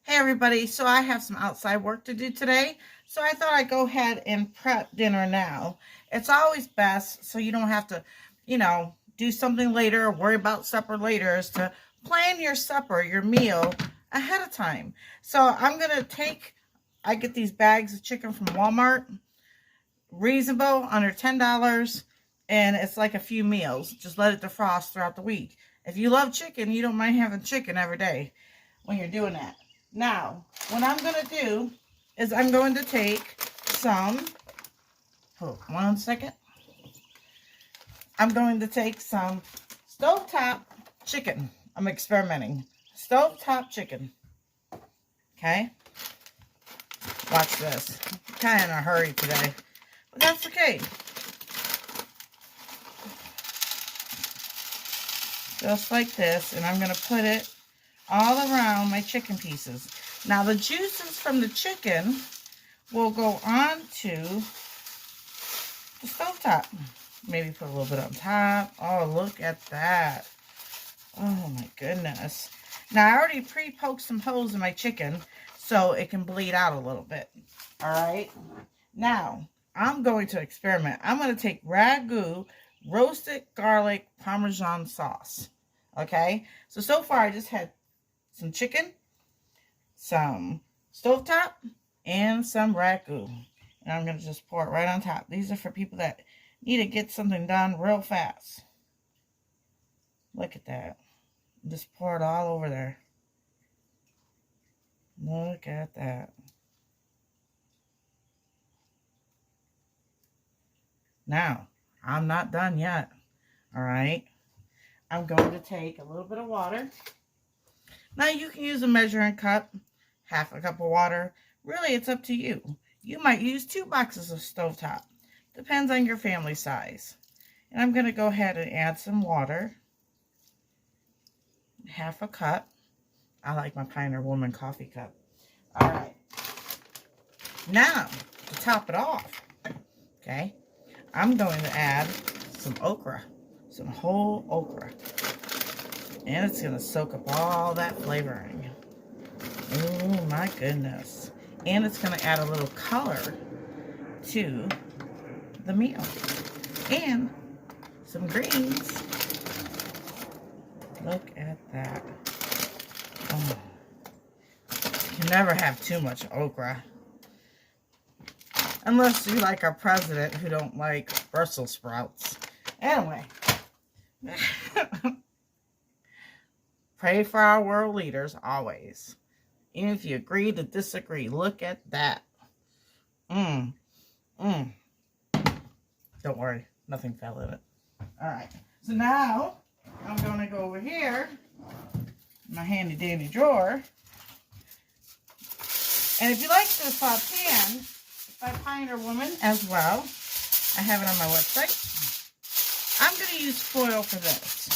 Hey everybody, so I have some outside work to do today, so I thought I'd go ahead and prep dinner now. It's always best so you don't have to, do something later or worry about supper later is to plan your supper, your meal ahead of time. So I get these bags of chicken from Walmart, reasonable, under $10, and it's like a few meals. Just let it defrost throughout the week. If you love chicken, you don't mind having chicken every day when you're doing that. Now, what I'm going to do is I'm going to take some, hold on 1 second. I'm going to take some stovetop chicken. I'm experimenting. Stovetop chicken. Okay? Watch this. I'm kind of in a hurry today, but that's okay. Just like this, and I'm going to put it all around my chicken pieces. Now the juices from the chicken will go onto the stovetop. Maybe put a little bit on top. Oh, look at that. Oh my goodness. Now I already pre-poked some holes in my chicken so it can bleed out a little bit. All right. Now I'm going to experiment. I'm going to take Ragu roasted garlic Parmesan sauce. Okay. So far I just had some chicken, some stovetop, and some ragu. And I'm going to just pour it right on top. These are for people that need to get something done real fast. Look at that. Just pour it all over there. Look at that. Now, I'm not done yet. All right. I'm going to take a little bit of water. Now, you can use a measuring cup, half a cup of water. Really, it's up to you. You might use 2 boxes of stovetop. Depends on your family size. And I'm going to go ahead and add some water. Half a cup. I like my Pioneer Woman coffee cup. All right. Now, to top it off, okay, I'm going to add some okra. Some whole okra. And it's going to soak up all that flavoring. Oh my goodness. And it's going to add a little color to the meal. And some greens. Look at that. Oh. You can never have too much okra. Unless you like our president who don't like Brussels sprouts. Anyway. Pray for our world leaders always. Even if you agree to disagree. Look at that. Don't worry. Nothing fell in it. Alright. So now, I'm going to go over here. My handy dandy drawer. And if you like this pan by Pioneer Woman as well, I have it on my website. I'm going to use foil for this.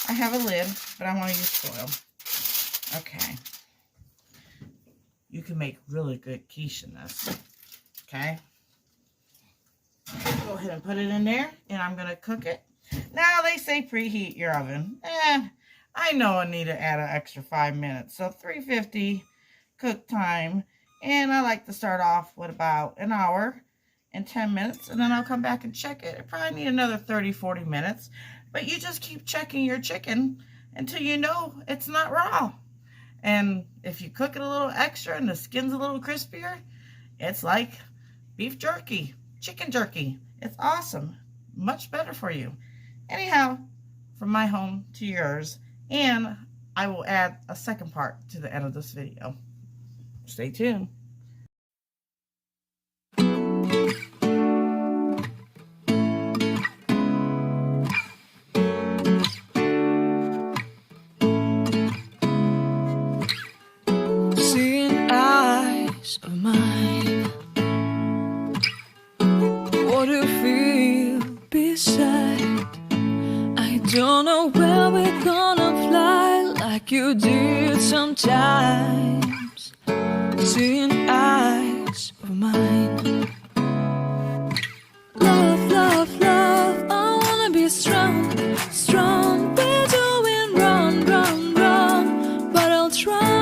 I have a lid, but I want to use foil. Okay. You can make really good quiche in this. Okay. Go ahead and put it in there, and I'm going to cook it. Now, they say preheat your oven. I know I need to add an extra 5 minutes. So, 350 cook time. And I like to start off with about an hour and 10 minutes. And then I'll come back and check it. I probably need another 30, 40 minutes. But you just keep checking your chicken until you know it's not raw. And if you cook it a little extra and the skin's a little crispier, it's like beef jerky, chicken jerky. It's awesome. Much better for you. Anyhow, from my home to yours. And I will add a second part to the end of this video. Stay tuned. Seeing eyes of mine, what do you feel beside? I don't know where we're gonna fly like you did sometimes. Seeing eyes of mine, love, love, love, I wanna be strong, strong. We're doing wrong, wrong, wrong, but I'll try.